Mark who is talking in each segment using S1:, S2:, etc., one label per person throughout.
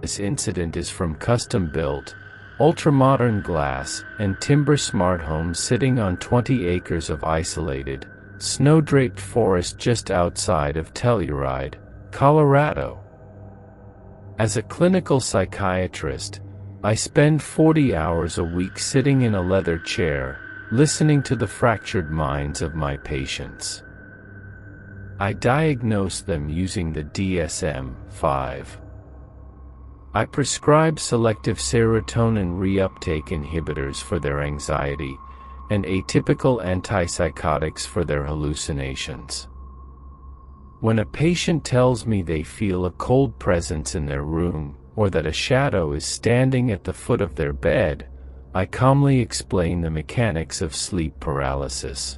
S1: This incident is from custom-built, ultra-modern glass and timber smart homes sitting on 20 acres of isolated, snow-draped forest just outside of Telluride, Colorado. As a clinical psychiatrist, I spend 40 hours a week sitting in a leather chair, listening to the fractured minds of my patients. I diagnose them using the DSM-5. I prescribe selective serotonin reuptake inhibitors for their anxiety, and atypical antipsychotics for their hallucinations. When a patient tells me they feel a cold presence in their room, or that a shadow is standing at the foot of their bed, I calmly explain the mechanics of sleep paralysis.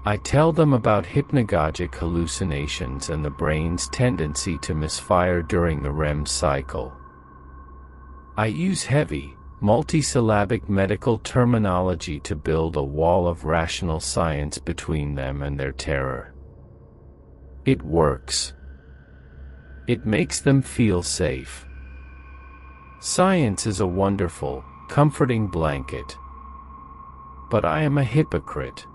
S1: I tell them about hypnagogic hallucinations and the brain's tendency to misfire during the REM cycle. I use heavy, multisyllabic medical terminology to build a wall of rational science between them and their terror. It works. It makes them feel safe. Science is a wonderful, comforting blanket. But I am a hypocrite.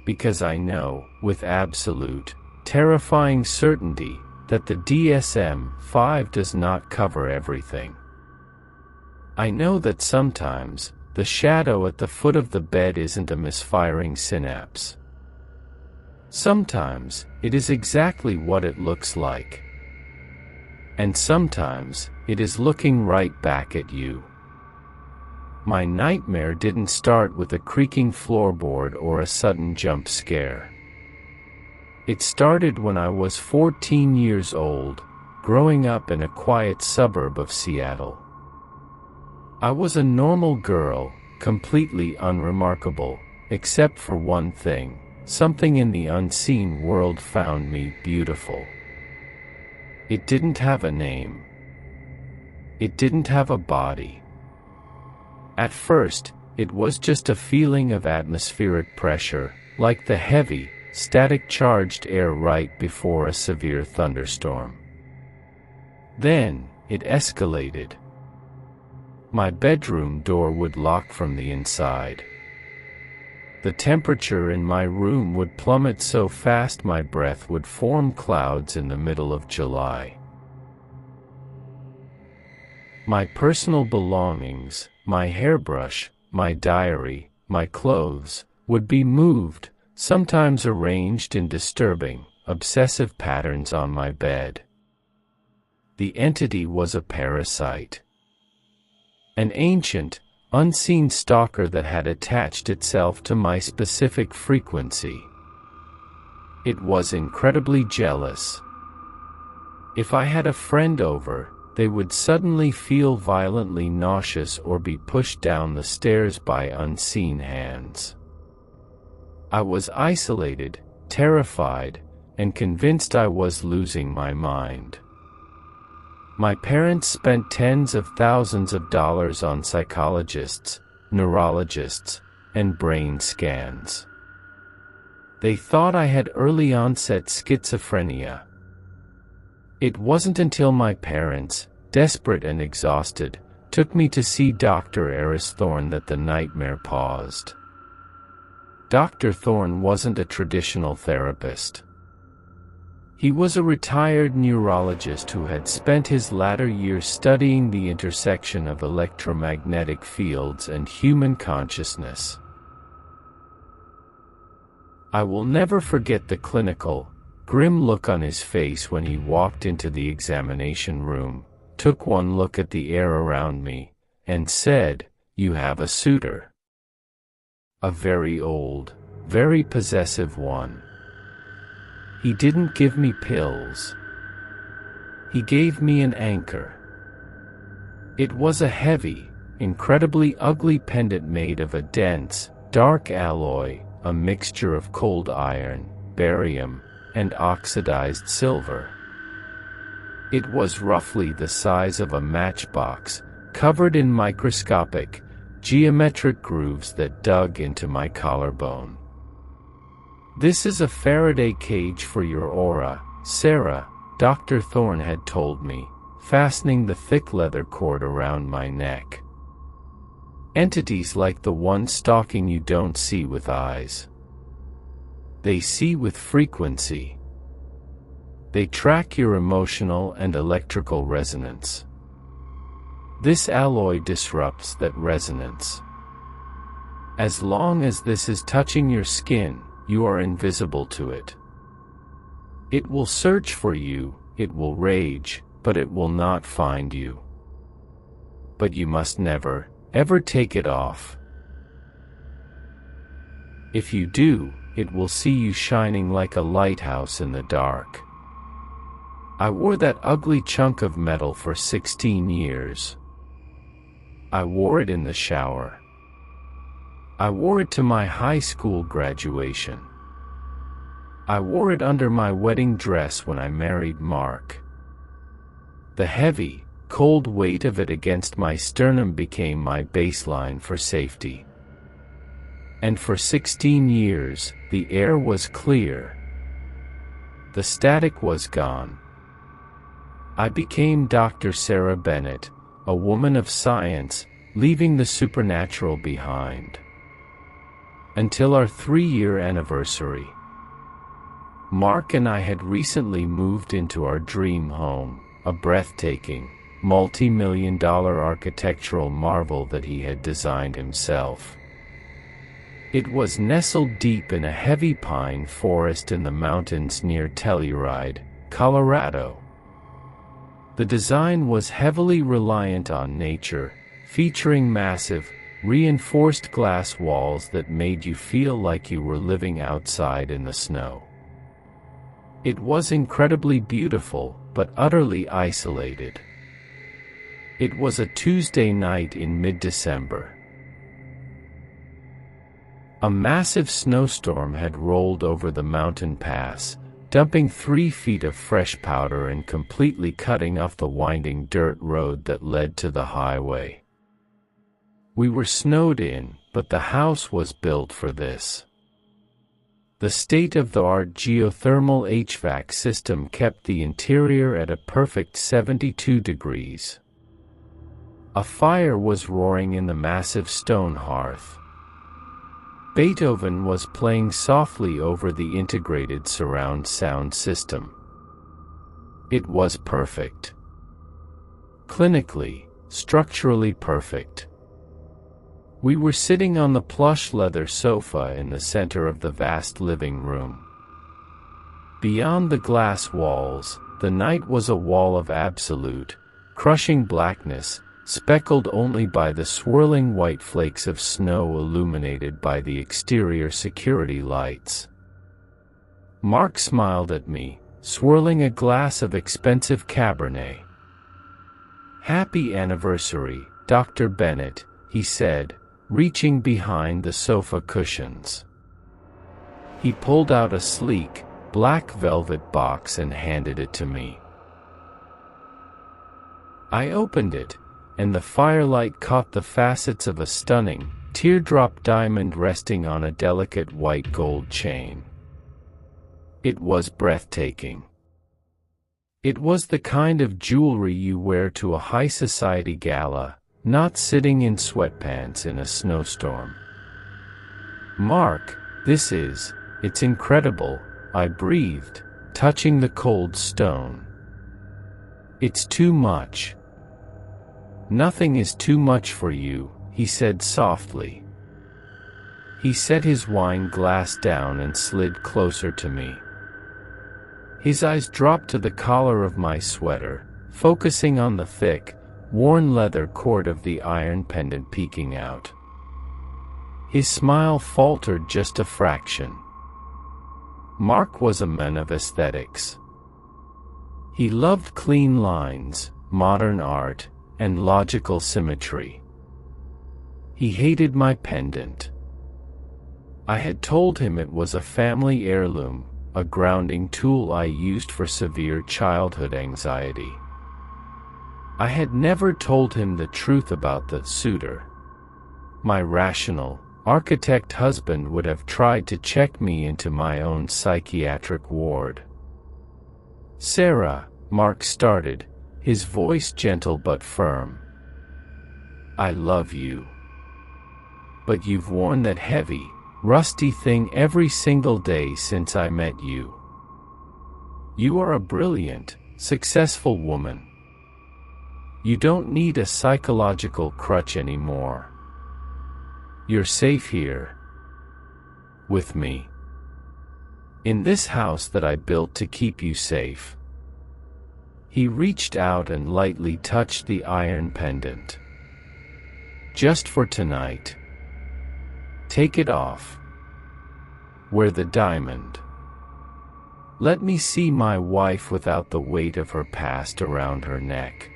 S1: Because I know, with absolute, terrifying certainty, that the DSM-5 does not cover everything. I know that sometimes, the shadow at the foot of the bed isn't a misfiring synapse. Sometimes, it is exactly what it looks like. And sometimes, it is looking right back at you. My nightmare didn't start with a creaking floorboard or a sudden jump scare. It started when I was 14 years old, growing up in a quiet suburb of Seattle. I was a normal girl, completely unremarkable, except for one thing: something in the unseen world found me beautiful. It didn't have a name. It didn't have a body. At first, it was just a feeling of atmospheric pressure, like the heavy, static-charged air right before a severe thunderstorm. Then, it escalated. My bedroom door would lock from the inside. The temperature in my room would plummet so fast my breath would form clouds in the middle of July. My personal belongings, my hairbrush, my diary, my clothes, would be moved, sometimes arranged in disturbing, obsessive patterns on my bed. The entity was a parasite. An ancient, unseen stalker that had attached itself to my specific frequency. It was incredibly jealous. If I had a friend over, they would suddenly feel violently nauseous or be pushed down the stairs by unseen hands. I was isolated, terrified, and convinced I was losing my mind. My parents spent tens of thousands of dollars on psychologists, neurologists, and brain scans. They thought I had early-onset schizophrenia. It wasn't until my parents, desperate and exhausted, took me to see Dr. Eris Thorne that the nightmare paused. Dr. Thorne wasn't a traditional therapist. He was a retired neurologist who had spent his latter years studying the intersection of electromagnetic fields and human consciousness. I will never forget the clinical, grim look on his face when he walked into the examination room, took one look at the air around me, and said, "You have a suitor. A very old, very possessive one." He didn't give me pills. He gave me an anchor. It was a heavy, incredibly ugly pendant made of a dense, dark alloy, a mixture of cold iron, barium, and oxidized silver. It was roughly the size of a matchbox, covered in microscopic, geometric grooves that dug into my collarbone. "This is a Faraday cage for your aura, Sarah," Dr. Thorne had told me, fastening the thick leather cord around my neck. Entities like the one stalking you don't see with eyes. They see with frequency. They track your emotional and electrical resonance. This alloy disrupts that resonance. As long as this is touching your skin, you are invisible to it. It will search for you, it will rage, but it will not find you. But you must never, ever take it off. If you do, it will see you shining like a lighthouse in the dark. I wore that ugly chunk of metal for 16 years. I wore it in the shower. I wore it to my high school graduation. I wore it under my wedding dress when I married Mark. The heavy, cold weight of it against my sternum became my baseline for safety. And for 16 years, the air was clear. The static was gone. I became Dr. Sarah Bennett, a woman of science, leaving the supernatural behind. Until our 3-year anniversary. Mark and I had recently moved into our dream home, a breathtaking, multi-million-dollar architectural marvel that he had designed himself. It was nestled deep in a heavy pine forest in the mountains near Telluride, Colorado. The design was heavily reliant on nature, featuring massive, reinforced glass walls that made you feel like you were living outside in the snow. It was incredibly beautiful, but utterly isolated. It was a Tuesday night in mid-December. A massive snowstorm had rolled over the mountain pass, dumping 3 feet of fresh powder and completely cutting off the winding dirt road that led to the highway. We were snowed in, but the house was built for this. The state-of-the-art geothermal HVAC system kept the interior at a perfect 72 degrees. A fire was roaring in the massive stone hearth. Beethoven was playing softly over the integrated surround sound system. It was perfect. Clinically, structurally perfect. We were sitting on the plush leather sofa in the center of the vast living room. Beyond the glass walls, the night was a wall of absolute, crushing blackness, speckled only by the swirling white flakes of snow illuminated by the exterior security lights. Mark smiled at me, swirling a glass of expensive Cabernet. "Happy anniversary, Dr. Bennett," he said, reaching behind the sofa cushions. He pulled out a sleek, black velvet box and handed it to me. I opened it, and the firelight caught the facets of a stunning, teardrop diamond resting on a delicate white gold chain. It was breathtaking. It was the kind of jewelry you wear to a high society gala, not sitting in sweatpants in a snowstorm. "Mark, it's incredible," I breathed, touching the cold stone. "It's too much." "Nothing is too much for you," he said softly. He set his wine glass down and slid closer to me. His eyes dropped to the collar of my sweater, focusing on the thick, worn leather cord of the iron pendant peeking out. His smile faltered just a fraction. Mark was a man of aesthetics. He loved clean lines, modern art, and logical symmetry. He hated my pendant. I had told him it was a family heirloom, a grounding tool I used for severe childhood anxiety. I had never told him the truth about the suitor. My rational, architect husband would have tried to check me into my own psychiatric ward. "Sarah," Mark started, his voice gentle but firm. "I love you. But you've worn that heavy, rusty thing every single day since I met you. You are a brilliant, successful woman. You don't need a psychological crutch anymore. You're safe here. With me. In this house that I built to keep you safe." He reached out and lightly touched the iron pendant. "Just for tonight. Take it off. Wear the diamond. Let me see my wife without the weight of her past around her neck."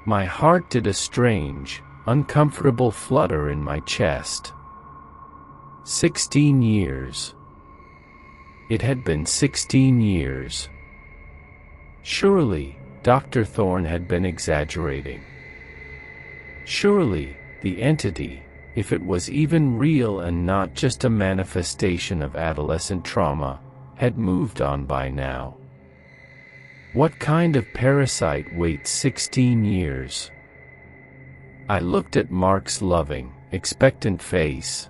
S1: My heart did a strange, uncomfortable flutter in my chest. 16 years. It had been 16 years. Surely, Dr. Thorne had been exaggerating. Surely, the entity, if it was even real and not just a manifestation of adolescent trauma, had moved on by now. What kind of parasite waits 16 years? I looked at Mark's loving, expectant face.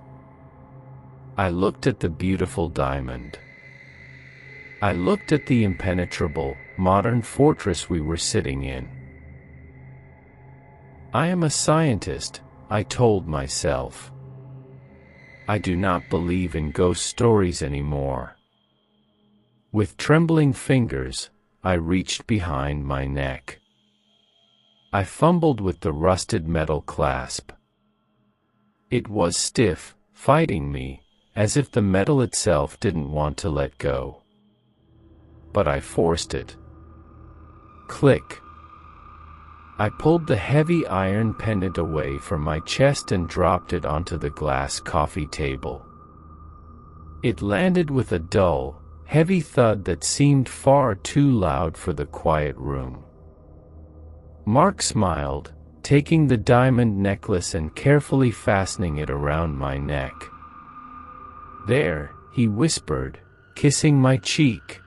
S1: I looked at the beautiful diamond. I looked at the impenetrable, modern fortress we were sitting in. I am a scientist, I told myself. I do not believe in ghost stories anymore. With trembling fingers, I reached behind my neck. I fumbled with the rusted metal clasp. It was stiff, fighting me, as if the metal itself didn't want to let go. But I forced it. Click. I pulled the heavy iron pendant away from my chest and dropped it onto the glass coffee table. It landed with a dull, heavy thud that seemed far too loud for the quiet room. Mark smiled, taking the diamond necklace and carefully fastening it around my neck. "There," he whispered, kissing my cheek.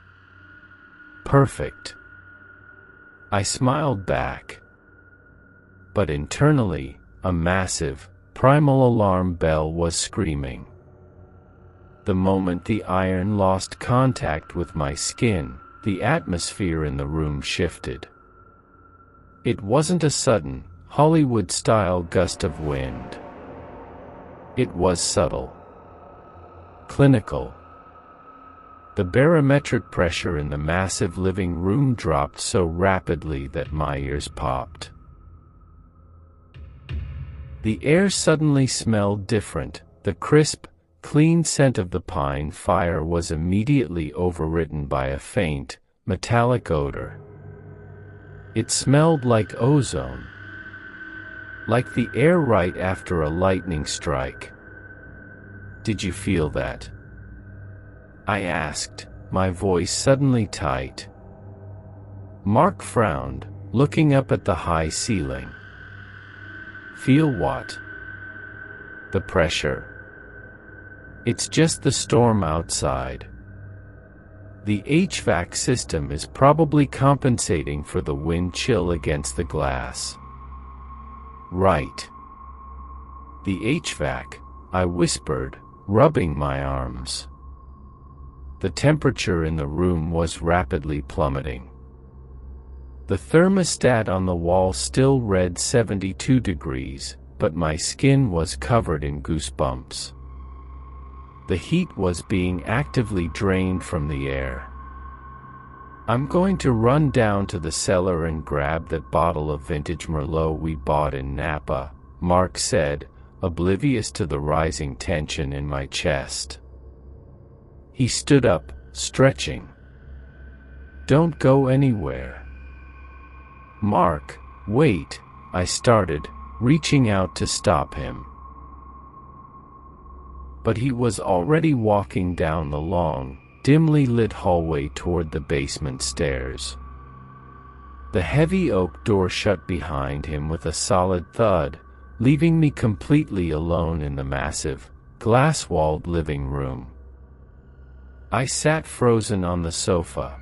S1: "Perfect." I smiled back. But internally, a massive, primal alarm bell was screaming. The moment the iron lost contact with my skin, the atmosphere in the room shifted. It wasn't a sudden, Hollywood-style gust of wind. It was subtle. Clinical. The barometric pressure in the massive living room dropped so rapidly that my ears popped. The air suddenly smelled different. The crisp, clean scent of the pine fire was immediately overwritten by a faint, metallic odor. It smelled like ozone. Like the air right after a lightning strike. "Did you feel that?" I asked, my voice suddenly tight. Mark frowned, looking up at the high ceiling. "Feel what?" "The pressure. It's just the storm outside. The HVAC system is probably compensating for the wind chill against the glass." "Right. The HVAC," I whispered, rubbing my arms. The temperature in the room was rapidly plummeting. The thermostat on the wall still read 72 degrees, but my skin was covered in goosebumps. The heat was being actively drained from the air. "I'm going to run down to the cellar and grab that bottle of vintage Merlot we bought in Napa," Mark said, oblivious to the rising tension in my chest. He stood up, stretching. "Don't go anywhere." "Mark, wait," I started, reaching out to stop him. But he was already walking down the long, dimly lit hallway toward the basement stairs. The heavy oak door shut behind him with a solid thud, leaving me completely alone in the massive, glass-walled living room. I sat frozen on the sofa.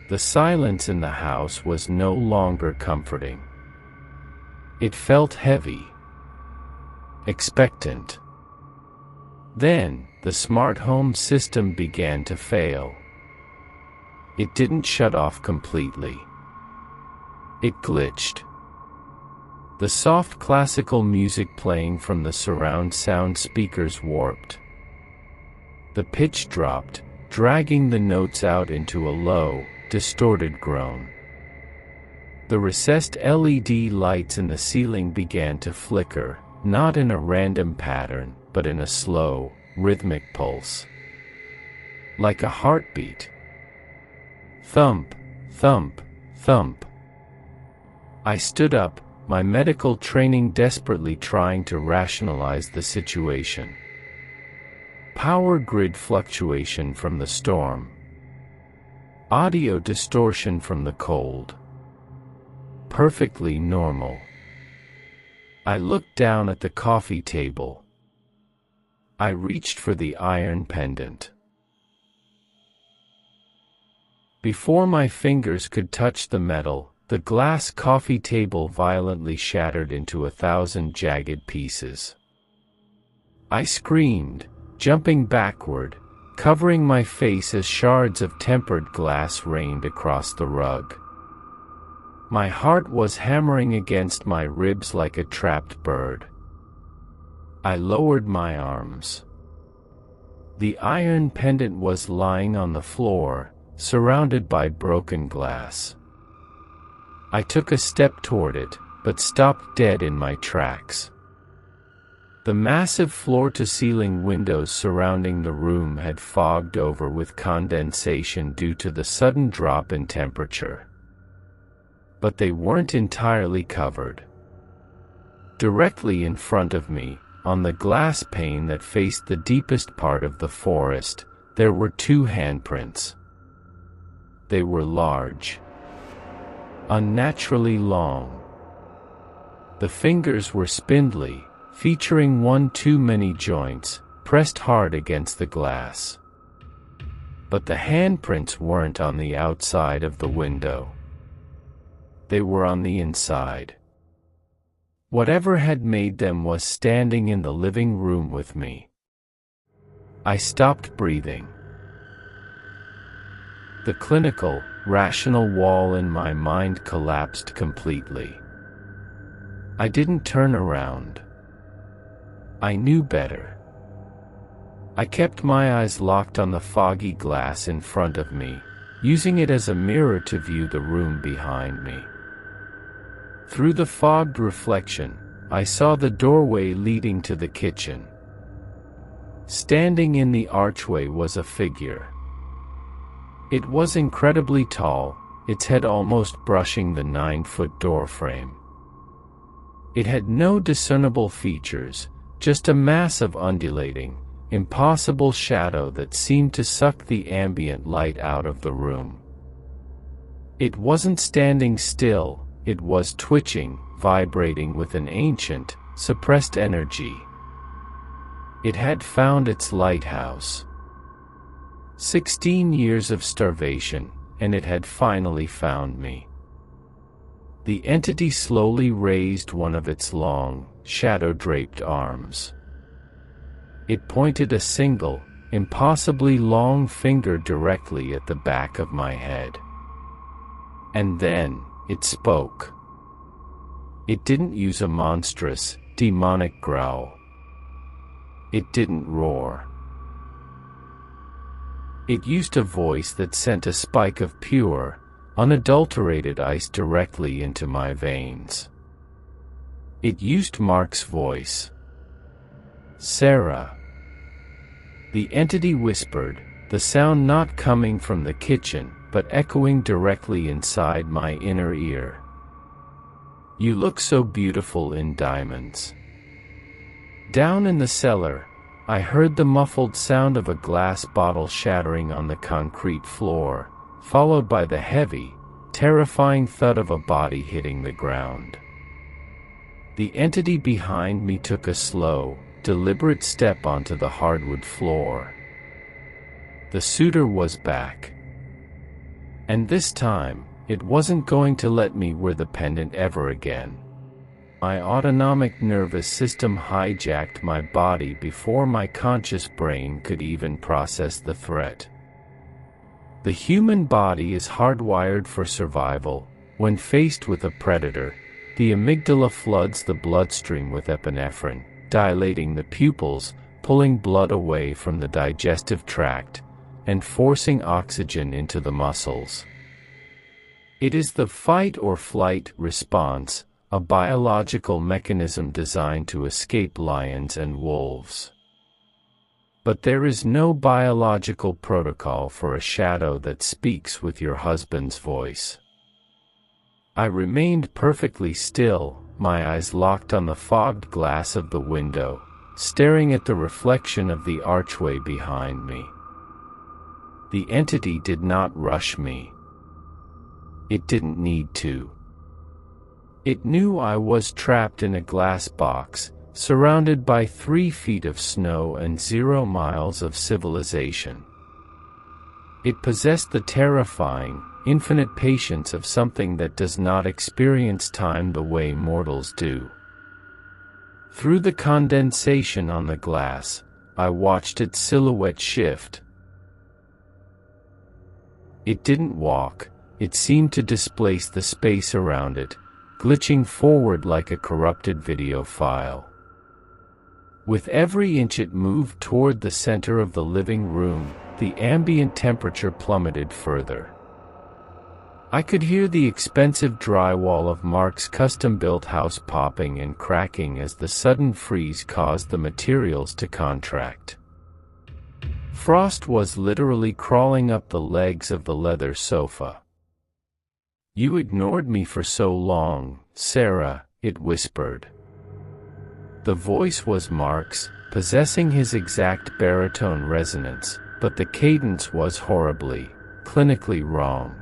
S1: The silence in the house was no longer comforting. It felt heavy, expectant. Then, the smart home system began to fail. It didn't shut off completely. It glitched. The soft classical music playing from the surround sound speakers warped. The pitch dropped, dragging the notes out into a low, distorted groan. The recessed LED lights in the ceiling began to flicker, not in a random pattern, but in a slow, rhythmic pulse. Like a heartbeat. Thump, thump, thump. I stood up, my medical training desperately trying to rationalize the situation. Power grid fluctuation from the storm. Audio distortion from the cold. Perfectly normal. I looked down at the coffee table. I reached for the iron pendant. Before my fingers could touch the metal, the glass coffee table violently shattered into 1,000 jagged pieces. I screamed, jumping backward, covering my face as shards of tempered glass rained across the rug. My heart was hammering against my ribs like a trapped bird. I lowered my arms. The iron pendant was lying on the floor, surrounded by broken glass. I took a step toward it, but stopped dead in my tracks. The massive floor-to-ceiling windows surrounding the room had fogged over with condensation due to the sudden drop in temperature. But they weren't entirely covered. Directly in front of me, on the glass pane that faced the deepest part of the forest, there were 2 handprints. They were large. Unnaturally long. The fingers were spindly, featuring one too many joints, pressed hard against the glass. But the handprints weren't on the outside of the window. They were on the inside. Whatever had made them was standing in the living room with me. I stopped breathing. The clinical, rational wall in my mind collapsed completely. I didn't turn around. I knew better. I kept my eyes locked on the foggy glass in front of me, using it as a mirror to view the room behind me. Through the fogged reflection, I saw the doorway leading to the kitchen. Standing in the archway was a figure. It was incredibly tall, its head almost brushing the 9-foot doorframe. It had no discernible features, just a mass of undulating, impossible shadow that seemed to suck the ambient light out of the room. It wasn't standing still, it was twitching, vibrating with an ancient, suppressed energy. It had found its lighthouse. 16 years of starvation, and it had finally found me. The entity slowly raised one of its long, shadow-draped arms. It pointed a single, impossibly long finger directly at the back of my head. And then, it spoke. It didn't use a monstrous, demonic growl. It didn't roar. It used a voice that sent a spike of pure, unadulterated ice directly into my veins. It used Mark's voice. "Sarah." The entity whispered, the sound not coming from the kitchen, but echoing directly inside my inner ear. "You look so beautiful in diamonds." Down in the cellar, I heard the muffled sound of a glass bottle shattering on the concrete floor, followed by the heavy, terrifying thud of a body hitting the ground. The entity behind me took a slow, deliberate step onto the hardwood floor. The suitor was back. And this time, it wasn't going to let me wear the pendant ever again. My autonomic nervous system hijacked my body before my conscious brain could even process the threat. The human body is hardwired for survival. When faced with a predator, the amygdala floods the bloodstream with epinephrine, dilating the pupils, pulling blood away from the digestive tract, and forcing oxygen into the muscles. It is the fight or flight response, a biological mechanism designed to escape lions and wolves. But there is no biological protocol for a shadow that speaks with your husband's voice. I remained perfectly still, my eyes locked on the fogged glass of the window, staring at the reflection of the archway behind me. The entity did not rush me. It didn't need to. It knew I was trapped in a glass box, surrounded by 3 feet of snow and 0 miles of civilization. It possessed the terrifying, infinite patience of something that does not experience time the way mortals do. Through the condensation on the glass, I watched its silhouette shift. It didn't walk, it seemed to displace the space around it, glitching forward like a corrupted video file. With every inch it moved toward the center of the living room, the ambient temperature plummeted further. I could hear the expensive drywall of Mark's custom-built house popping and cracking as the sudden freeze caused the materials to contract. Frost was literally crawling up the legs of the leather sofa. "You ignored me for so long, Sarah," it whispered. The voice was Mark's, possessing his exact baritone resonance, but the cadence was horribly, clinically wrong.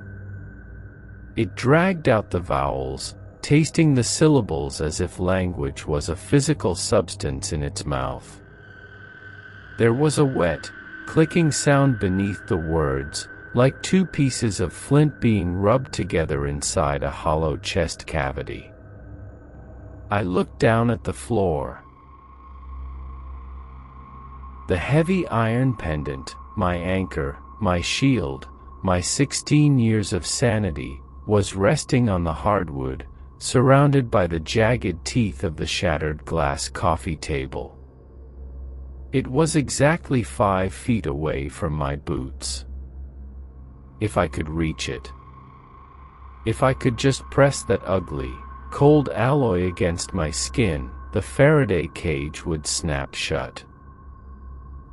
S1: It dragged out the vowels, tasting the syllables as if language was a physical substance in its mouth. There was a wet, clicking sound beneath the words, like 2 pieces of flint being rubbed together inside a hollow chest cavity. I looked down at the floor. The heavy iron pendant, my anchor, my shield, my 16 years of sanity, was resting on the hardwood, surrounded by the jagged teeth of the shattered glass coffee table. It was exactly 5 feet away from my boots. If I could reach it. If I could just press that ugly, cold alloy against my skin, the Faraday cage would snap shut.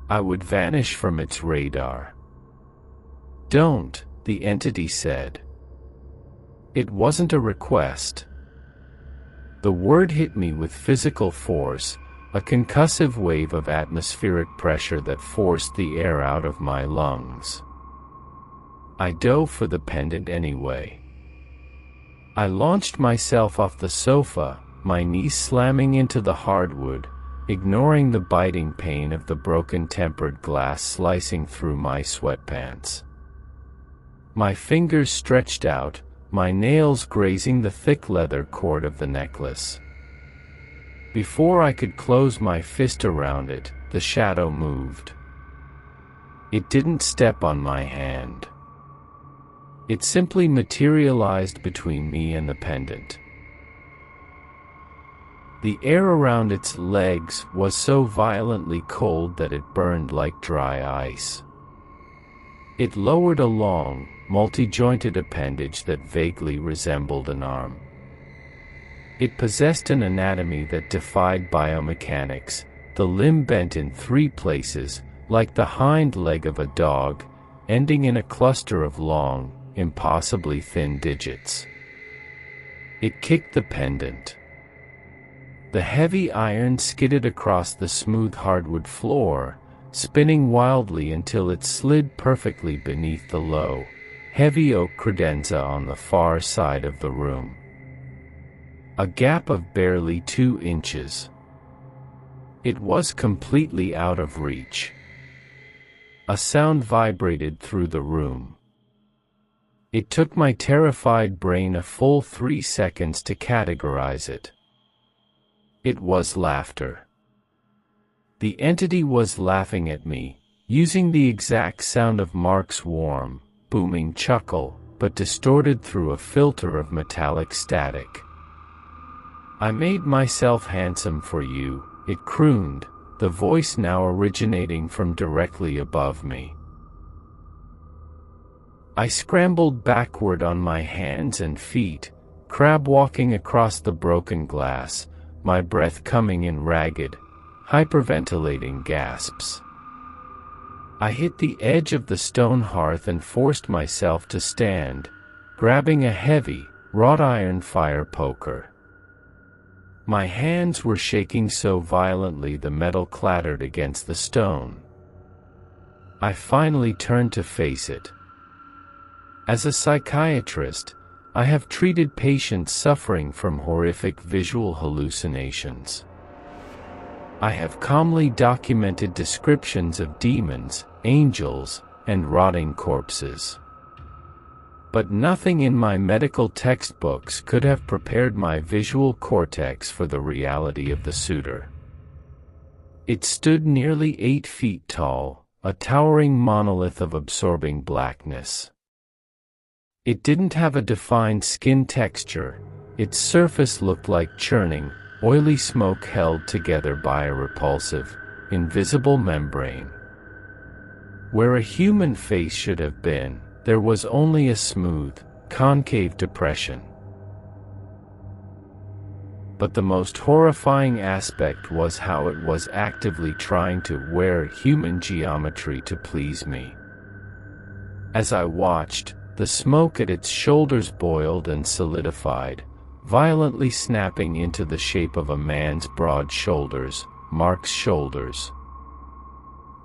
S1: I would vanish from its radar. "Don't," the entity said. It wasn't a request. The word hit me with physical force, a concussive wave of atmospheric pressure that forced the air out of my lungs. I dove for the pendant anyway. I launched myself off the sofa, my knees slamming into the hardwood, ignoring the biting pain of the broken tempered glass slicing through my sweatpants. My fingers stretched out, my nails grazing the thick leather cord of the necklace. Before I could close my fist around it, the shadow moved. It didn't step on my hand. It simply materialized between me and the pendant. The air around its legs was so violently cold that it burned like dry ice. It lowered a long, multi-jointed appendage that vaguely resembled an arm. It possessed an anatomy that defied biomechanics, the limb bent in 3 places, like the hind leg of a dog, ending in a cluster of long, impossibly thin digits. It kicked the pendant. The heavy iron skidded across the smooth hardwood floor, spinning wildly until it slid perfectly beneath the low, heavy oak credenza on the far side of the room. A gap of barely 2 inches. It was completely out of reach. A sound vibrated through the room. It took my terrified brain a full 3 seconds to categorize it. It was laughter. The entity was laughing at me, using the exact sound of Mark's warm, booming chuckle, but distorted through a filter of metallic static. "I made myself handsome for you," it crooned, the voice now originating from directly above me. I scrambled backward on my hands and feet, crab-walking across the broken glass, my breath coming in ragged, hyperventilating gasps. I hit the edge of the stone hearth and forced myself to stand, grabbing a heavy, wrought-iron fire poker. My hands were shaking so violently the metal clattered against the stone. I finally turned to face it. As a psychiatrist, I have treated patients suffering from horrific visual hallucinations. I have calmly documented descriptions of demons, angels, and rotting corpses. But nothing in my medical textbooks could have prepared my visual cortex for the reality of the suitor. It stood nearly 8 feet tall, a towering monolith of absorbing blackness. It didn't have a defined skin texture. Its surface looked like churning, oily smoke held together by a repulsive, invisible membrane. Where a human face should have been, there was only a smooth, concave depression. But the most horrifying aspect was how it was actively trying to wear human geometry to please me. As I watched, the smoke at its shoulders boiled and solidified, violently snapping into the shape of a man's broad shoulders, Mark's shoulders.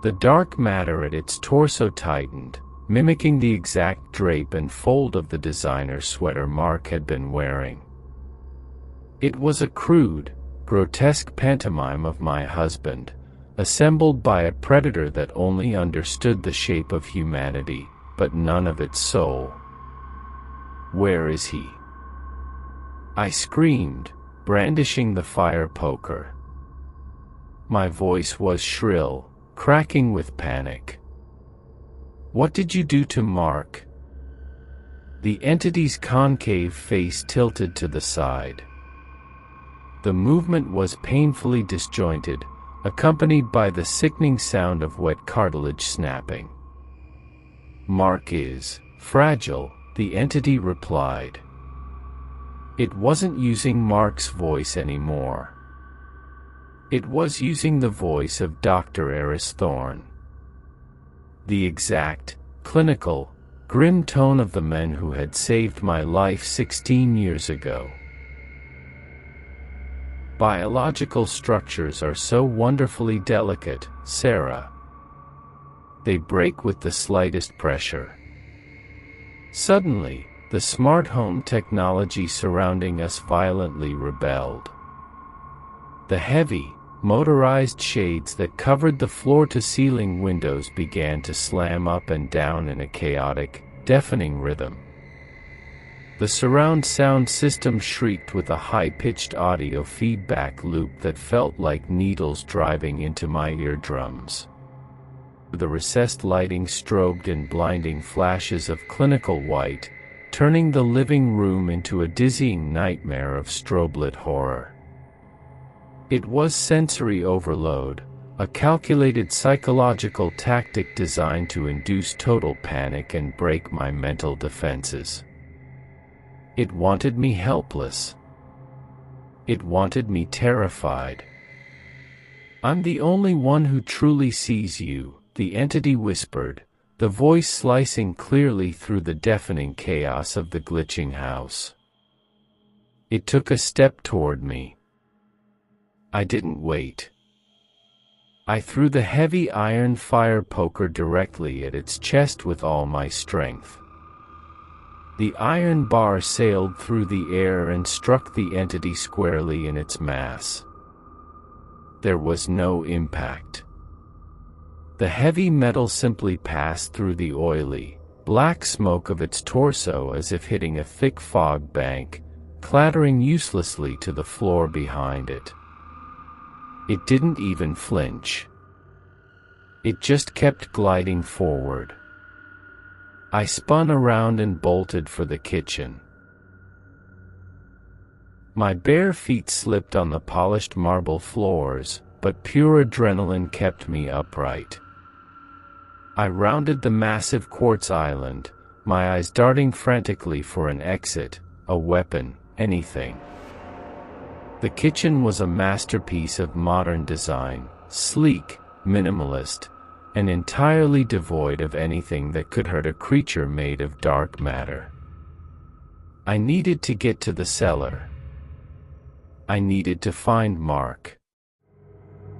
S1: The dark matter at its torso tightened, mimicking the exact drape and fold of the designer sweater Mark had been wearing. It was a crude, grotesque pantomime of my husband, assembled by a predator that only understood the shape of humanity, but none of its soul. "Where is he?" I screamed, brandishing the fire poker. My voice was shrill, cracking with panic. "What did you do to Mark?" The entity's concave face tilted to the side. The movement was painfully disjointed, accompanied by the sickening sound of wet cartilage snapping. "Mark is fragile," the entity replied. It wasn't using Mark's voice anymore. It was using the voice of Dr. Eris Thorne. The exact, clinical, grim tone of the men who had saved my life 16 years ago. "Biological structures are so wonderfully delicate, Sarah. They break with the slightest pressure." Suddenly, the smart home technology surrounding us violently rebelled. The heavy, motorized shades that covered the floor-to-ceiling windows began to slam up and down in a chaotic, deafening rhythm. The surround sound system shrieked with a high-pitched audio feedback loop that felt like needles driving into my eardrums. The recessed lighting strobed in blinding flashes of clinical white, turning the living room into a dizzying nightmare of strobe-lit horror. It was sensory overload, a calculated psychological tactic designed to induce total panic and break my mental defenses. It wanted me helpless. It wanted me terrified. "I'm the only one who truly sees you," the entity whispered, the voice slicing clearly through the deafening chaos of the glitching house. It took a step toward me. I didn't wait. I threw the heavy iron fire poker directly at its chest with all my strength. The iron bar sailed through the air and struck the entity squarely in its mass. There was no impact. The heavy metal simply passed through the oily, black smoke of its torso as if hitting a thick fog bank, clattering uselessly to the floor behind it. It didn't even flinch. It just kept gliding forward. I spun around and bolted for the kitchen. My bare feet slipped on the polished marble floors, but pure adrenaline kept me upright. I rounded the massive quartz island, my eyes darting frantically for an exit, a weapon, anything. The kitchen was a masterpiece of modern design, sleek, minimalist, and entirely devoid of anything that could hurt a creature made of dark matter. I needed to get to the cellar. I needed to find Mark.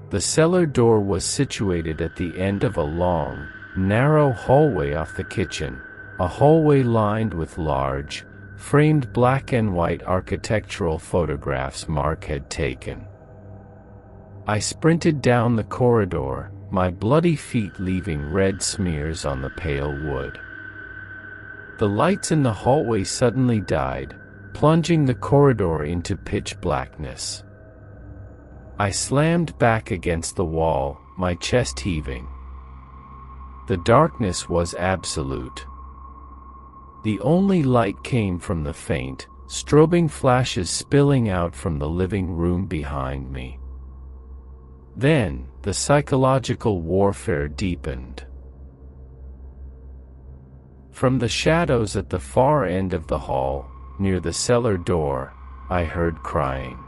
S1: The cellar door was situated at the end of a long, narrow hallway off the kitchen, a hallway lined with large, framed black and white architectural photographs Mark had taken. I sprinted down the corridor, my bloody feet leaving red smears on the pale wood. The lights in the hallway suddenly died, plunging the corridor into pitch blackness. I slammed back against the wall, my chest heaving. The darkness was absolute. The only light came from the faint, strobing flashes spilling out from the living room behind me. Then, the psychological warfare deepened. From the shadows at the far end of the hall, near the cellar door, I heard crying.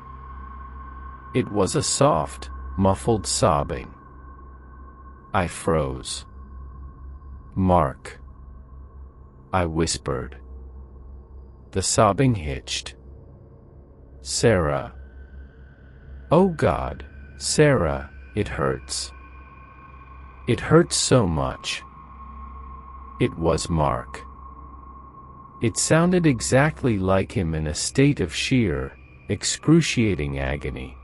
S1: It was a soft, muffled sobbing. I froze. "Mark," I whispered. The sobbing hitched. "Sarah." "Oh God, Sarah, it hurts. It hurts so much." It was Mark. It sounded exactly like him in a state of sheer, excruciating agony.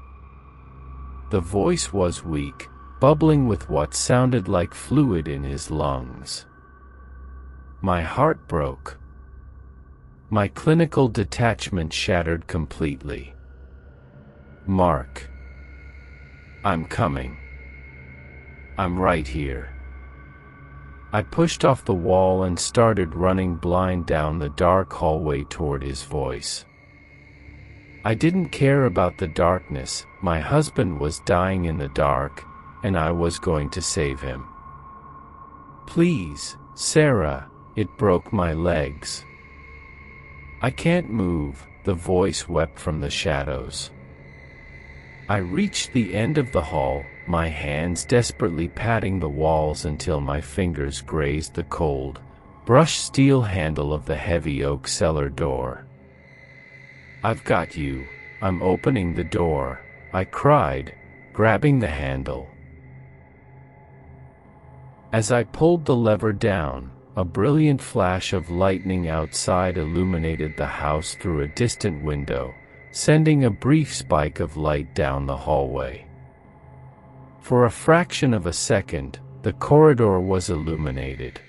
S1: The voice was weak, bubbling with what sounded like fluid in his lungs. My heart broke. My clinical detachment shattered completely. "Mark, I'm coming. I'm right here." I pushed off the wall and started running blind down the dark hallway toward his voice. I didn't care about the darkness, my husband was dying in the dark, and I was going to save him. "Please, Sarah," it broke my legs. "I can't move," the voice wept from the shadows. I reached the end of the hall, my hands desperately patting the walls until my fingers grazed the cold, brushed steel handle of the heavy oak cellar door. "I've got you, I'm opening the door," I cried, grabbing the handle. As I pulled the lever down, a brilliant flash of lightning outside illuminated the house through a distant window, sending a brief spike of light down the hallway. For a fraction of a second, the corridor was illuminated.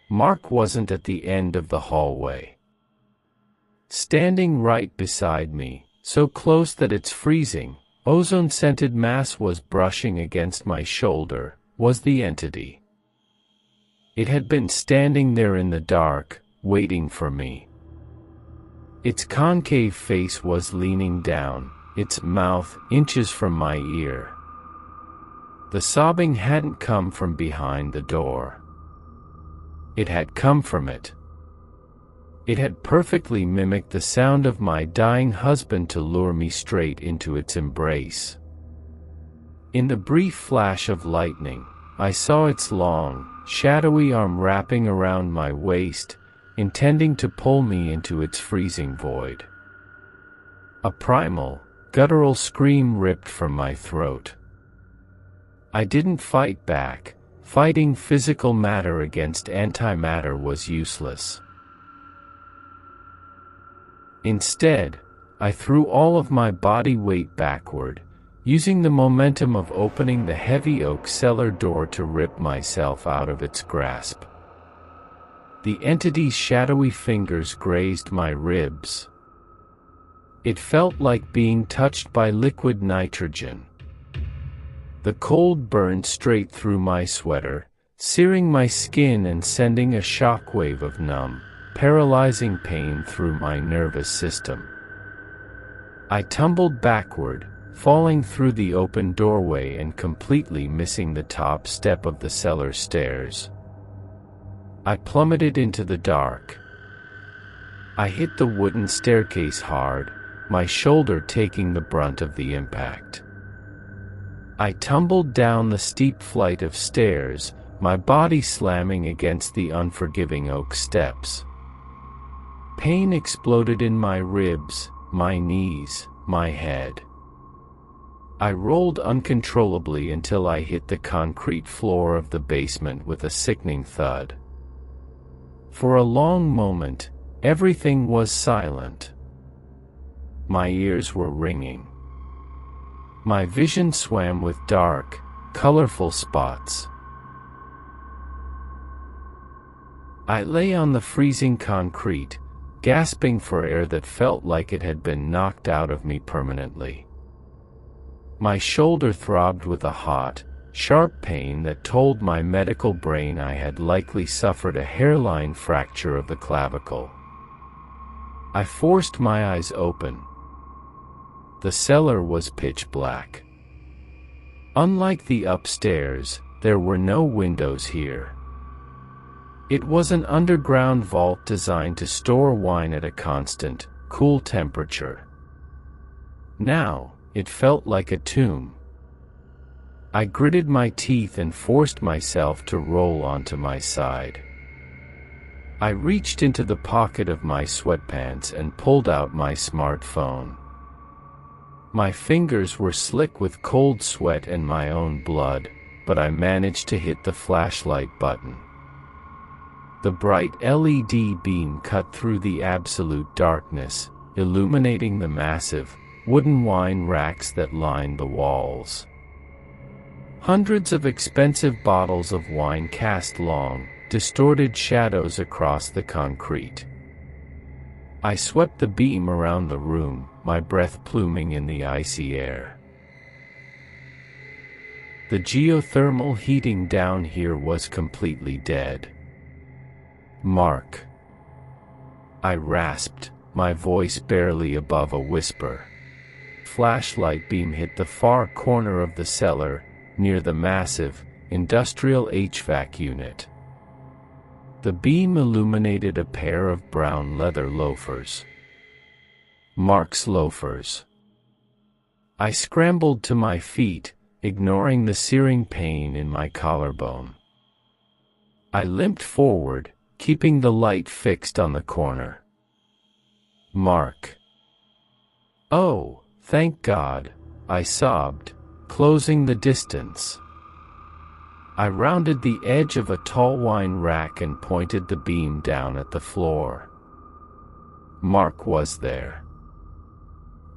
S1: Mark wasn't at the end of the hallway. Standing right beside me, so close that its freezing, ozone-scented mass was brushing against my shoulder, was the entity. It had been standing there in the dark, waiting for me. Its concave face was leaning down, its mouth inches from my ear. The sobbing hadn't come from behind the door. It had come from it. It had perfectly mimicked the sound of my dying husband to lure me straight into its embrace. In the brief flash of lightning, I saw its long, shadowy arm wrapping around my waist, intending to pull me into its freezing void. A primal, guttural scream ripped from my throat. I didn't fight back. Fighting physical matter against antimatter was useless. Instead, I threw all of my body weight backward, using the momentum of opening the heavy oak cellar door to rip myself out of its grasp. The entity's shadowy fingers grazed my ribs. It felt like being touched by liquid nitrogen. The cold burned straight through my sweater, searing my skin and sending a shockwave of numb, paralyzing pain through my nervous system. I tumbled backward, falling through the open doorway and completely missing the top step of the cellar stairs. I plummeted into the dark. I hit the wooden staircase hard, my shoulder taking the brunt of the impact. I tumbled down the steep flight of stairs, my body slamming against the unforgiving oak steps. Pain exploded in my ribs, my knees, my head. I rolled uncontrollably until I hit the concrete floor of the basement with a sickening thud. For a long moment, everything was silent. My ears were ringing. My vision swam with dark, colorful spots. I lay on the freezing concrete, gasping for air that felt like it had been knocked out of me permanently. My shoulder throbbed with a hot, sharp pain that told my medical brain I had likely suffered a hairline fracture of the clavicle. I forced my eyes open. The cellar was pitch black. Unlike the upstairs, there were no windows here. It was an underground vault designed to store wine at a constant, cool temperature. Now, it felt like a tomb. I gritted my teeth and forced myself to roll onto my side. I reached into the pocket of my sweatpants and pulled out my smartphone. My fingers were slick with cold sweat and my own blood, but I managed to hit the flashlight button. The bright LED beam cut through the absolute darkness, illuminating the massive, wooden wine racks that lined the walls. Hundreds of expensive bottles of wine cast long, distorted shadows across the concrete. I swept the beam around the room, my breath pluming in the icy air. The geothermal heating down here was completely dead. Mark. I rasped, my voice barely above a whisper. Flashlight beam hit the far corner of the cellar, near the massive, industrial HVAC unit. The beam illuminated a pair of brown leather loafers. Mark's loafers. I scrambled to my feet, ignoring the searing pain in my collarbone. I limped forward, keeping the light fixed on the corner. Mark. Oh, thank God, I sobbed, closing the distance. I rounded the edge of a tall wine rack and pointed the beam down at the floor. Mark was there.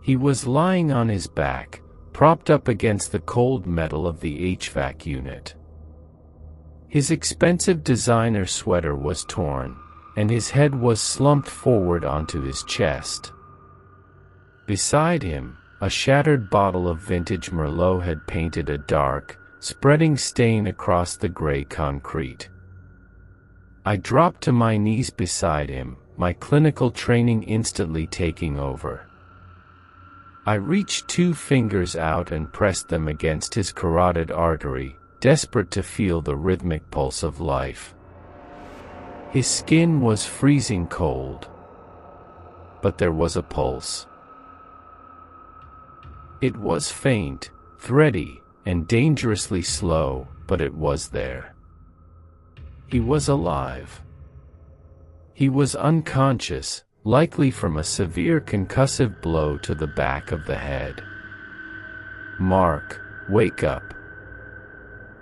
S1: He was lying on his back, propped up against the cold metal of the HVAC unit. His expensive designer sweater was torn, and his head was slumped forward onto his chest. Beside him, a shattered bottle of vintage Merlot had painted a dark, spreading stain across the gray concrete. I dropped to my knees beside him, my clinical training instantly taking over. I reached 2 fingers out and pressed them against his carotid artery, desperate to feel the rhythmic pulse of life. His skin was freezing cold. But there was a pulse. It was faint, thready, and dangerously slow, but it was there. He was alive. He was unconscious, likely from a severe concussive blow to the back of the head. Mark, wake up.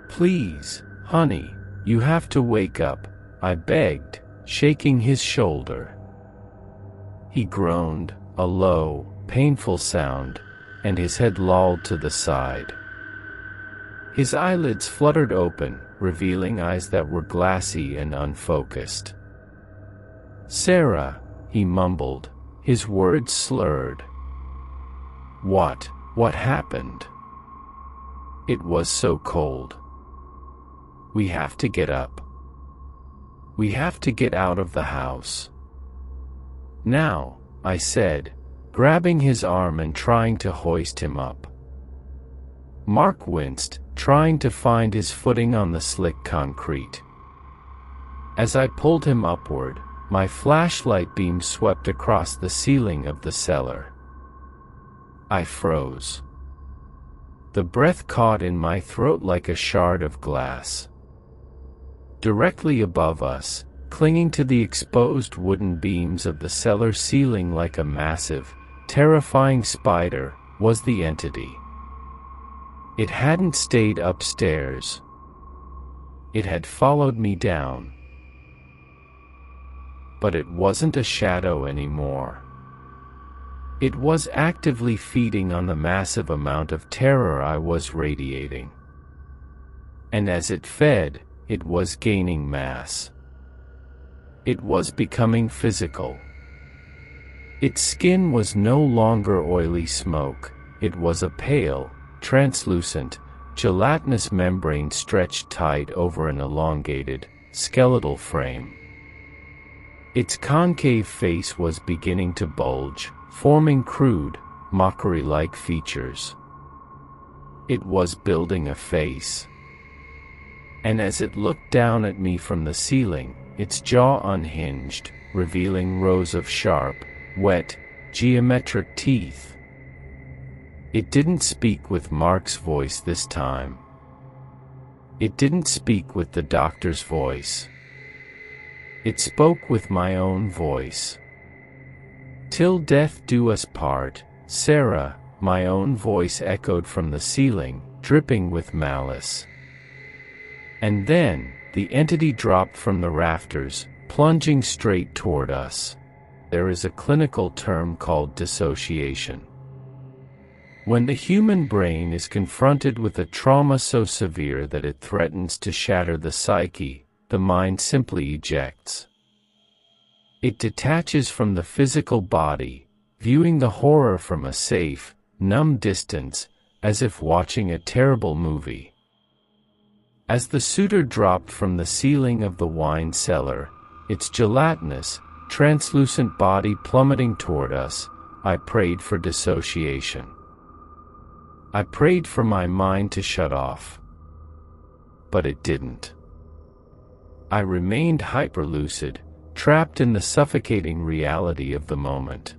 S1: Please, honey, you have to wake up, I begged, shaking his shoulder. He groaned, a low, painful sound, and his head lolled to the side. His eyelids fluttered open, revealing eyes that were glassy and unfocused. "Sarah," he mumbled, his words slurred. What happened?" "It was so cold. We have to get up. We have to get out of the house." "Now," I said, grabbing his arm and trying to hoist him up. Mark winced, trying to find his footing on the slick concrete. As I pulled him upward, my flashlight beam swept across the ceiling of the cellar. I froze. The breath caught in my throat like a shard of glass. Directly above us, clinging to the exposed wooden beams of the cellar ceiling like a massive, terrifying spider, was the entity. It hadn't stayed upstairs. It had followed me down. But it wasn't a shadow anymore. It was actively feeding on the massive amount of terror I was radiating. And as it fed, it was gaining mass. It was becoming physical. Its skin was no longer oily smoke, it was a pale, translucent, gelatinous membrane stretched tight over an elongated, skeletal frame. Its concave face was beginning to bulge, forming crude, mockery-like features. It was building a face. And as it looked down at me from the ceiling, its jaw unhinged, revealing rows of sharp, wet, geometric teeth. It didn't speak with Mark's voice this time. It didn't speak with the doctor's voice. It spoke with my own voice. "Till death do us part, Sarah," my own voice echoed from the ceiling, dripping with malice. And then, the entity dropped from the rafters, plunging straight toward us. There is a clinical term called dissociation. When the human brain is confronted with a trauma so severe that it threatens to shatter the psyche, the mind simply ejects. It detaches from the physical body, viewing the horror from a safe, numb distance, as if watching a terrible movie. As the suitor dropped from the ceiling of the wine cellar, its gelatinous, translucent body plummeting toward us, I prayed for dissociation. I prayed for my mind to shut off. But it didn't. I remained hyperlucid, trapped in the suffocating reality of the moment.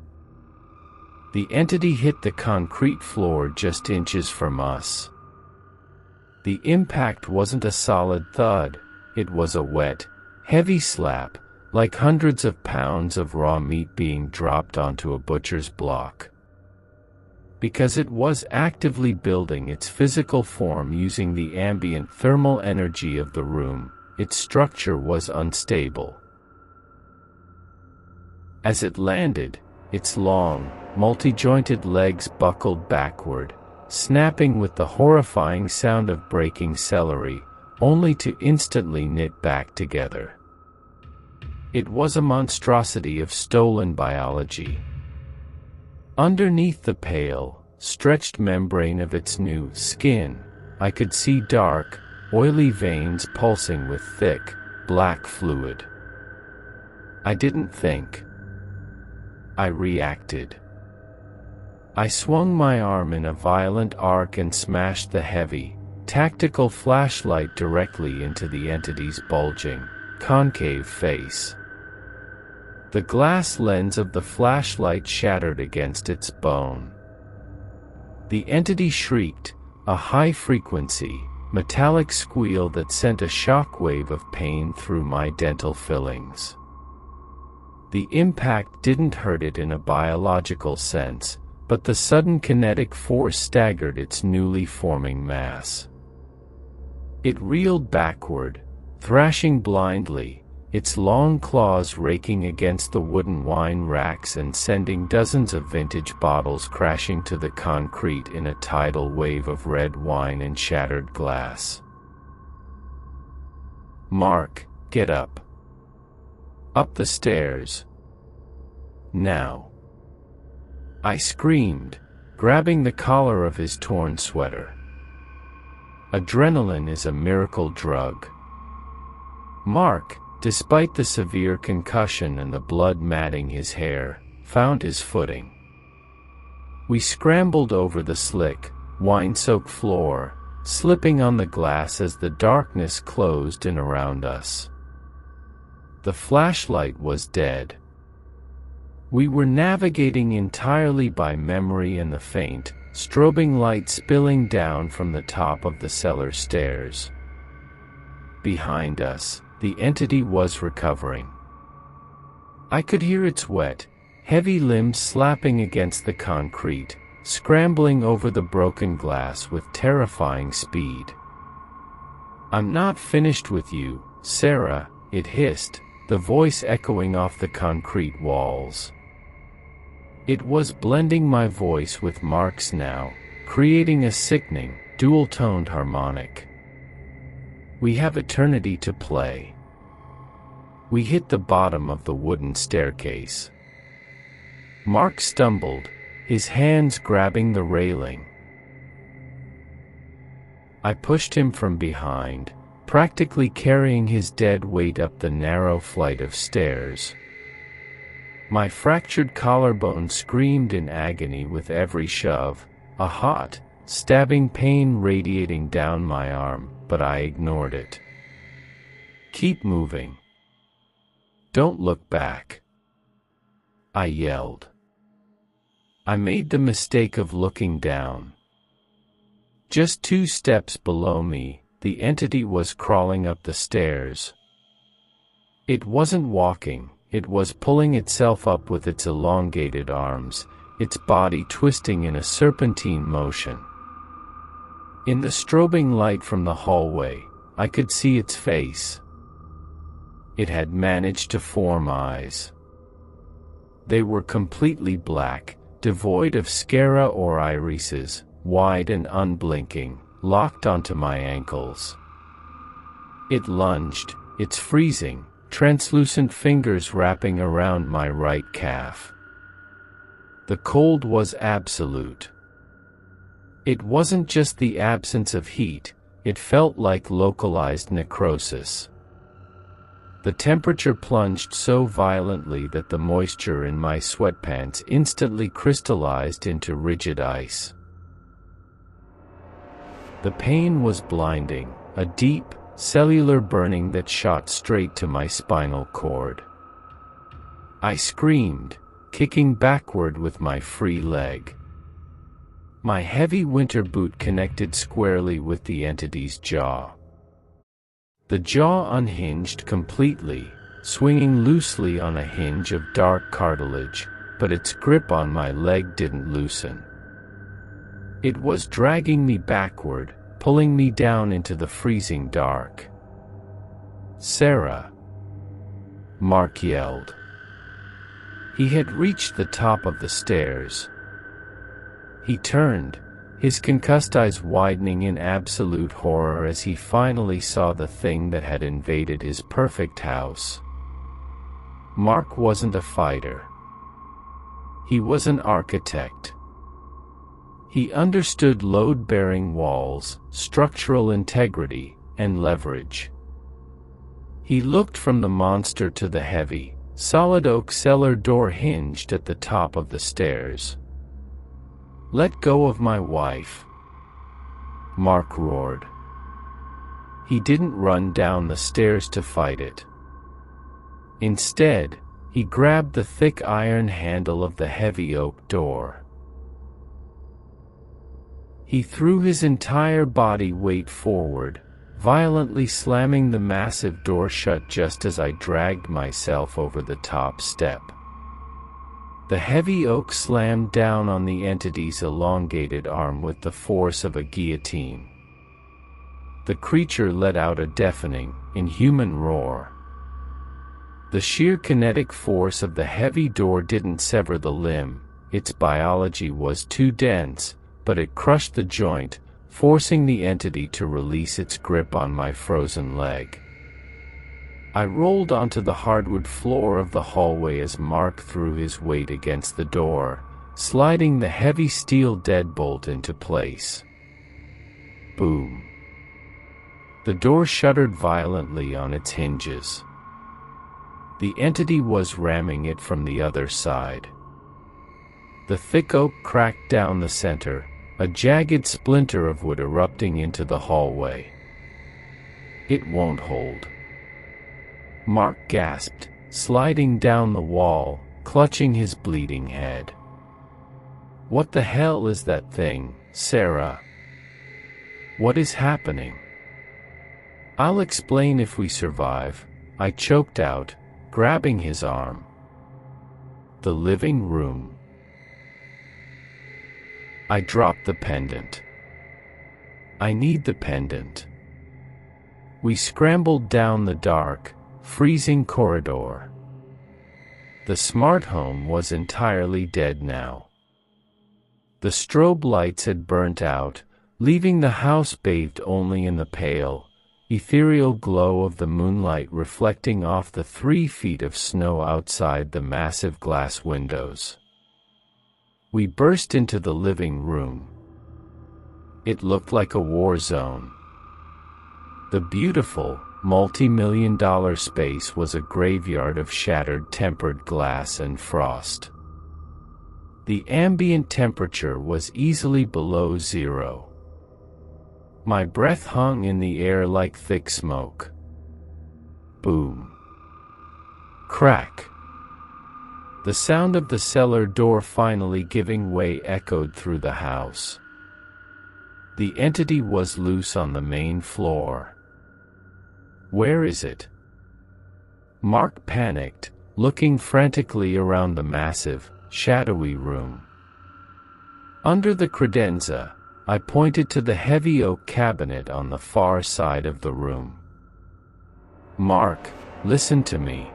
S1: The entity hit the concrete floor just inches from us. The impact wasn't a solid thud, it was a wet, heavy slap, like hundreds of pounds of raw meat being dropped onto a butcher's block. Because it was actively building its physical form using the ambient thermal energy of the room, its structure was unstable. As it landed, its long, multi-jointed legs buckled backward, snapping with the horrifying sound of breaking celery, only to instantly knit back together. It was a monstrosity of stolen biology. Underneath the pale, stretched membrane of its new skin, I could see dark, oily veins pulsing with thick, black fluid. I didn't think. I reacted. I swung my arm in a violent arc and smashed the heavy, tactical flashlight directly into the entity's bulging, concave face. The glass lens of the flashlight shattered against its bone. The entity shrieked, a high-frequency, metallic squeal that sent a shock wave of pain through my dental fillings. The impact didn't hurt it in a biological sense, but the sudden kinetic force staggered its newly forming mass. It reeled backward, thrashing blindly, its long claws raking against the wooden wine racks and sending dozens of vintage bottles crashing to the concrete in a tidal wave of red wine and shattered glass. "Mark, get up." Up the stairs. Now. I screamed, grabbing the collar of his torn sweater. Adrenaline is a miracle drug. Mark, despite the severe concussion and the blood matting his hair, found his footing. We scrambled over the slick, wine-soaked floor, slipping on the glass as the darkness closed in around us. The flashlight was dead. We were navigating entirely by memory and the faint, strobing light spilling down from the top of the cellar stairs. Behind us, the entity was recovering. I could hear its wet, heavy limbs slapping against the concrete, scrambling over the broken glass with terrifying speed. "I'm not finished with you, Sarah," it hissed, the voice echoing off the concrete walls. It was blending my voice with Mark's now, creating a sickening, dual-toned harmonic. "We have eternity to play." We hit the bottom of the wooden staircase. Mark stumbled, his hands grabbing the railing. I pushed him from behind, practically carrying his dead weight up the narrow flight of stairs. My fractured collarbone screamed in agony with every shove, a hot, stabbing pain radiating down my arm, but I ignored it. "Keep moving. Don't look back," I yelled. I made the mistake of looking down. Just 2 steps below me, the entity was crawling up the stairs. It wasn't walking. It was pulling itself up with its elongated arms, its body twisting in a serpentine motion. In the strobing light from the hallway, I could see its face. It had managed to form eyes. They were completely black, devoid of sclera or irises, wide and unblinking, locked onto my ankles. It lunged, its freezing, translucent fingers wrapping around my right calf. The cold was absolute. It wasn't just the absence of heat, it felt like localized necrosis. The temperature plunged so violently that the moisture in my sweatpants instantly crystallized into rigid ice. The pain was blinding, a deep, cellular burning that shot straight to my spinal cord. I screamed, kicking backward with my free leg. My heavy winter boot connected squarely with the entity's jaw. The jaw unhinged completely, swinging loosely on a hinge of dark cartilage, but its grip on my leg didn't loosen. It was dragging me backward, pulling me down into the freezing dark. "Sarah!" Mark yelled. He had reached the top of the stairs. He turned, his concussed eyes widening in absolute horror as he finally saw the thing that had invaded his perfect house. Mark wasn't a fighter. He was an architect. He understood load-bearing walls, structural integrity, and leverage. He looked from the monster to the heavy, solid oak cellar door hinged at the top of the stairs. "Let go of my wife," Mark roared. He didn't run down the stairs to fight it. Instead, he grabbed the thick iron handle of the heavy oak door. He threw his entire body weight forward, violently slamming the massive door shut just as I dragged myself over the top step. The heavy oak slammed down on the entity's elongated arm with the force of a guillotine. The creature let out a deafening, inhuman roar. The sheer kinetic force of the heavy door didn't sever the limb, its biology was too dense, but it crushed the joint, forcing the entity to release its grip on my frozen leg. I rolled onto the hardwood floor of the hallway as Mark threw his weight against the door, sliding the heavy steel deadbolt into place. Boom. The door shuddered violently on its hinges. The entity was ramming it from the other side. The thick oak cracked down the center, a jagged splinter of wood erupting into the hallway. "It won't hold," Mark gasped, sliding down the wall, clutching his bleeding head. "What the hell is that thing, Sarah? What is happening?" "I'll explain if we survive," I choked out, grabbing his arm. "The living room." I dropped the pendant. "I need the pendant." We scrambled down the dark, freezing corridor. The smart home was entirely dead now. The strobe lights had burnt out, leaving the house bathed only in the pale, ethereal glow of the moonlight reflecting off the 3 feet of snow outside the massive glass windows. We burst into the living room. It looked like a war zone. The beautiful, multi-million-dollar space was a graveyard of shattered tempered glass and frost. The ambient temperature was easily below 0. My breath hung in the air like thick smoke. Boom. Crack. The sound of the cellar door finally giving way echoed through the house. The entity was loose on the main floor. "Where is it?" Mark panicked, looking frantically around the massive, shadowy room. Under the credenza, I pointed to the heavy oak cabinet on the far side of the room. "Mark, listen to me.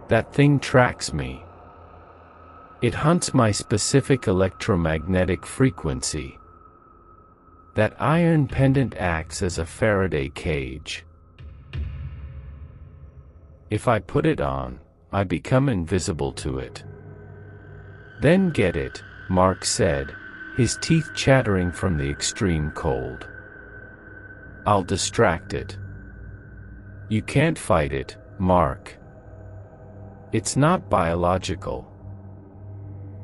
S1: That thing tracks me. It hunts my specific electromagnetic frequency. That iron pendant acts as a Faraday cage. If I put it on, I become invisible to it." "Then get it," Mark said, his teeth chattering from the extreme cold. "I'll distract it." "You can't fight it, Mark. It's not biological."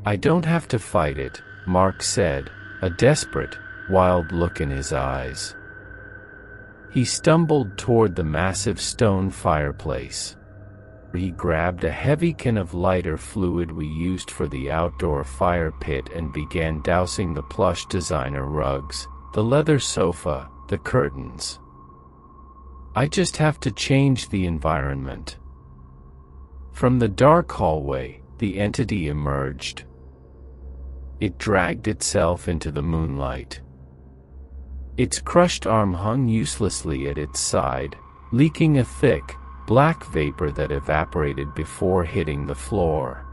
S1: "I don't have to fight it," Mark said, a desperate, wild look in his eyes. He stumbled toward the massive stone fireplace. He grabbed a heavy can of lighter fluid we used for the outdoor fire pit and began dousing the plush designer rugs, the leather sofa, the curtains. "I just have to change the environment." From the dark hallway, the entity emerged. It dragged itself into the moonlight. Its crushed arm hung uselessly at its side, leaking a thick, black vapor that evaporated before hitting the floor.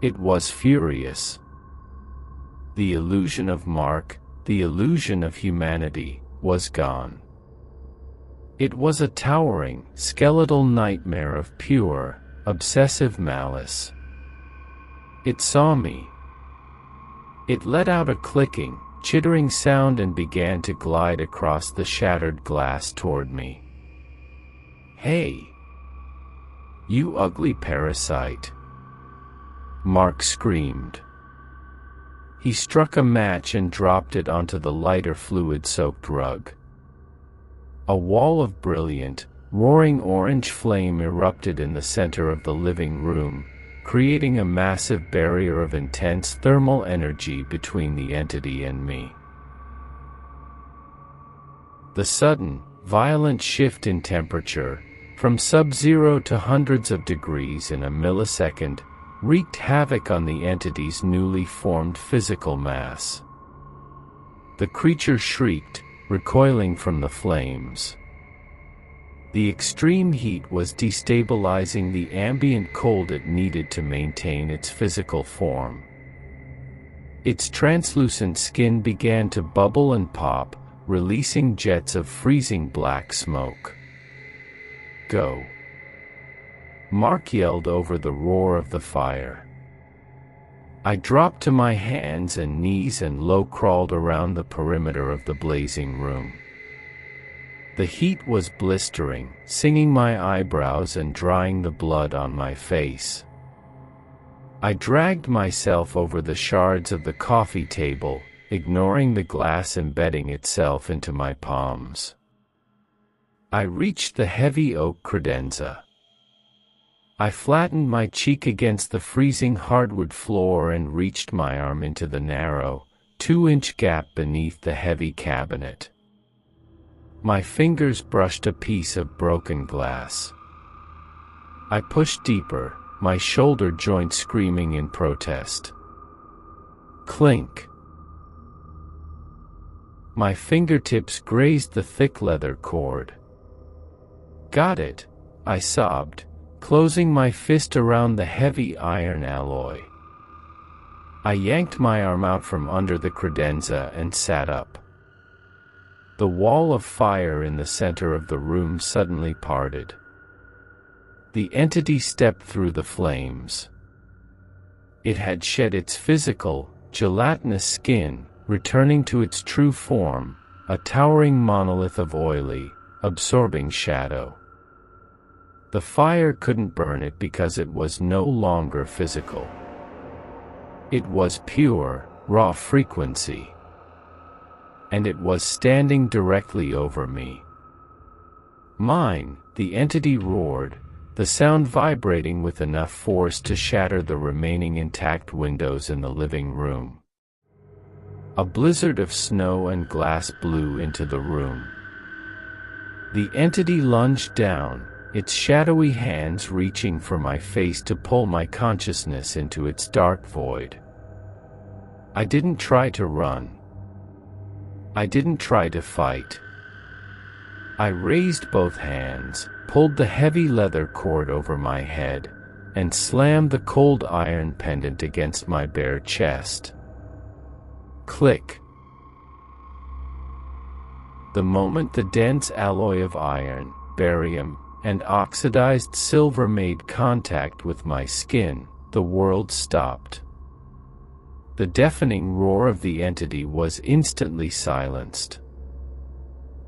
S1: It was furious. The illusion of Mark, the illusion of humanity, was gone. It was a towering, skeletal nightmare of pure, obsessive malice. It saw me. It let out a clicking, chittering sound and began to glide across the shattered glass toward me. "Hey! You ugly parasite!" Mark screamed. He struck a match and dropped it onto the lighter fluid-soaked rug. A wall of brilliant, roaring orange flame erupted in the center of the living room, creating a massive barrier of intense thermal energy between the entity and me. The sudden, violent shift in temperature, from sub-zero to hundreds of degrees in a millisecond, wreaked havoc on the entity's newly formed physical mass. The creature shrieked, recoiling from the flames. The extreme heat was destabilizing the ambient cold it needed to maintain its physical form. Its translucent skin began to bubble and pop, releasing jets of freezing black smoke. Go!" Mark yelled over the roar of the fire. I dropped to my hands and knees and low-crawled around the perimeter of the blazing room. The heat was blistering, stinging my eyebrows and drying the blood on my face. I dragged myself over the shards of the coffee table, ignoring the glass embedding itself into my palms. I reached the heavy oak credenza. I flattened my cheek against the freezing hardwood floor and reached my arm into the narrow, 2-inch gap beneath the heavy cabinet. My fingers brushed a piece of broken glass. I pushed deeper, my shoulder joint screaming in protest. Clink. My fingertips grazed the thick leather cord. "Got it," I sobbed, closing my fist around the heavy iron alloy. I yanked my arm out from under the credenza and sat up. The wall of fire in the center of the room suddenly parted. The entity stepped through the flames. It had shed its physical, gelatinous skin, returning to its true form, a towering monolith of oily, absorbing shadow. The fire couldn't burn it because it was no longer physical. It was pure, raw frequency. And it was standing directly over me. "Mine," the entity roared, the sound vibrating with enough force to shatter the remaining intact windows in the living room. A blizzard of snow and glass blew into the room. The entity lunged down, its shadowy hands reaching for my face to pull my consciousness into its dark void. I didn't try to run. I didn't try to fight. I raised both hands, pulled the heavy leather cord over my head, and slammed the cold iron pendant against my bare chest. Click. The moment the dense alloy of iron, barium, and oxidized silver made contact with my skin, the world stopped. The deafening roar of the entity was instantly silenced.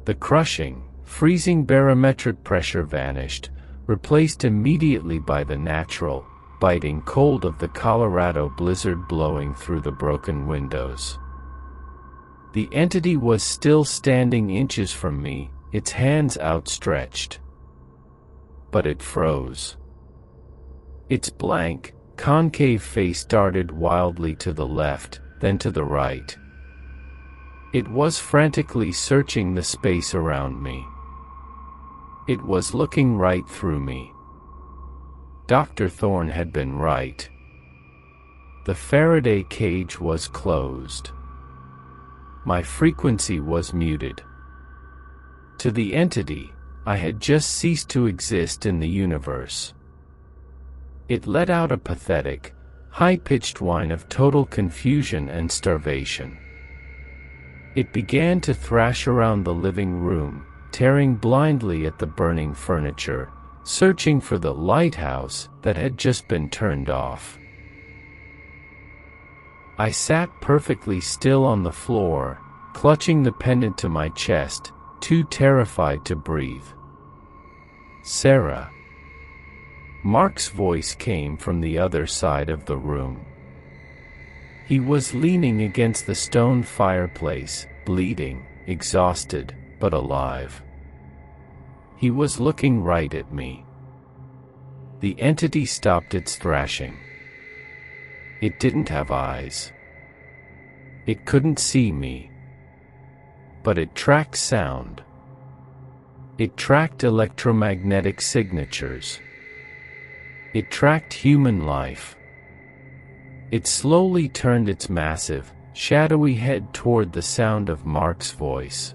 S1: The crushing, freezing barometric pressure vanished, replaced immediately by the natural, biting cold of the Colorado blizzard blowing through the broken windows. The entity was still standing inches from me, its hands outstretched. But it froze. Its blank, concave face darted wildly to the left, then to the right. It was frantically searching the space around me. It was looking right through me. Dr. Thorne had been right. The Faraday cage was closed. My frequency was muted. To the entity, I had just ceased to exist in the universe. It let out a pathetic, high-pitched whine of total confusion and starvation. It began to thrash around the living room, tearing blindly at the burning furniture, searching for the lighthouse that had just been turned off. I sat perfectly still on the floor, clutching the pendant to my chest, too terrified to breathe. "Sarah." Mark's voice came from the other side of the room. He was leaning against the stone fireplace, bleeding, exhausted, but alive. He was looking right at me. The entity stopped its thrashing. It didn't have eyes. It couldn't see me. But it tracked sound. It tracked electromagnetic signatures. It tracked human life. It slowly turned its massive, shadowy head toward the sound of Mark's voice.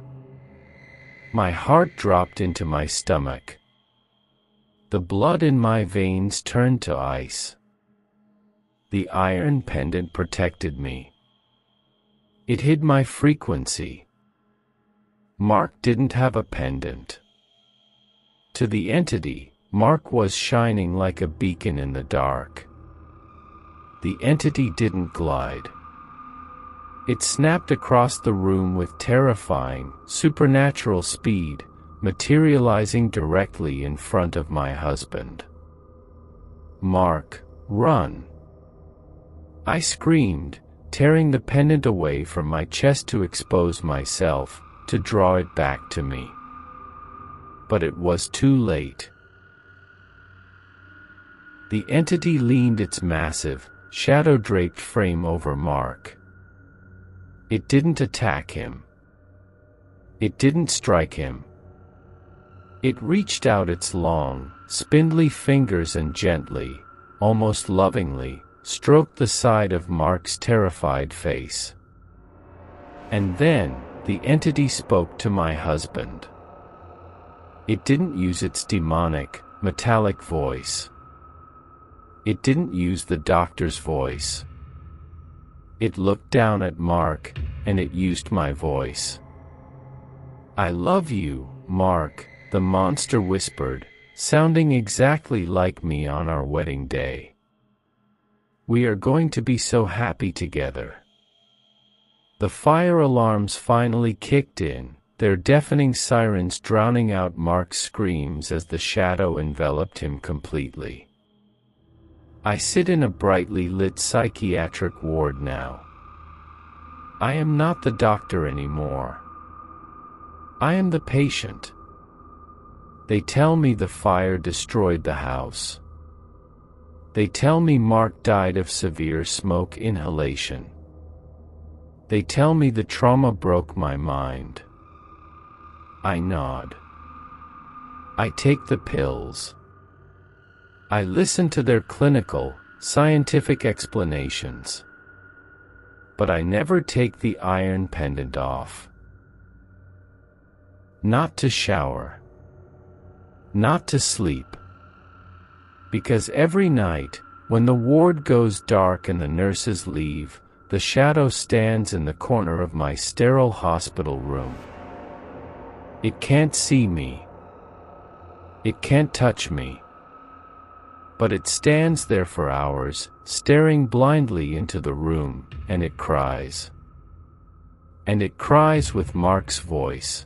S1: My heart dropped into my stomach. The blood in my veins turned to ice. The iron pendant protected me. It hid my frequency. Mark didn't have a pendant. To the entity, Mark was shining like a beacon in the dark. The entity didn't glide. It snapped across the room with terrifying, supernatural speed, materializing directly in front of my husband. "Mark, run!" I screamed, tearing the pendant away from my chest to expose myself, to draw it back to me. But it was too late. The entity leaned its massive, shadow-draped frame over Mark. It didn't attack him. It didn't strike him. It reached out its long, spindly fingers and gently, almost lovingly, stroked the side of Mark's terrified face. And then, the entity spoke to my husband. It didn't use its demonic, metallic voice. It didn't use the doctor's voice. It looked down at Mark, and it used my voice. "I love you, Mark," the monster whispered, sounding exactly like me on our wedding day. "We are going to be so happy together." The fire alarms finally kicked in, their deafening sirens drowning out Mark's screams as the shadow enveloped him completely. I sit in a brightly lit psychiatric ward now. I am not the doctor anymore. I am the patient. They tell me the fire destroyed the house. They tell me Mark died of severe smoke inhalation. They tell me the trauma broke my mind. I nod. I take the pills. I listen to their clinical, scientific explanations. But I never take the iron pendant off. Not to shower. Not to sleep. Because every night, when the ward goes dark and the nurses leave, the shadow stands in the corner of my sterile hospital room. It can't see me. It can't touch me. But it stands there for hours, staring blindly into the room, and it cries. And it cries with Mark's voice.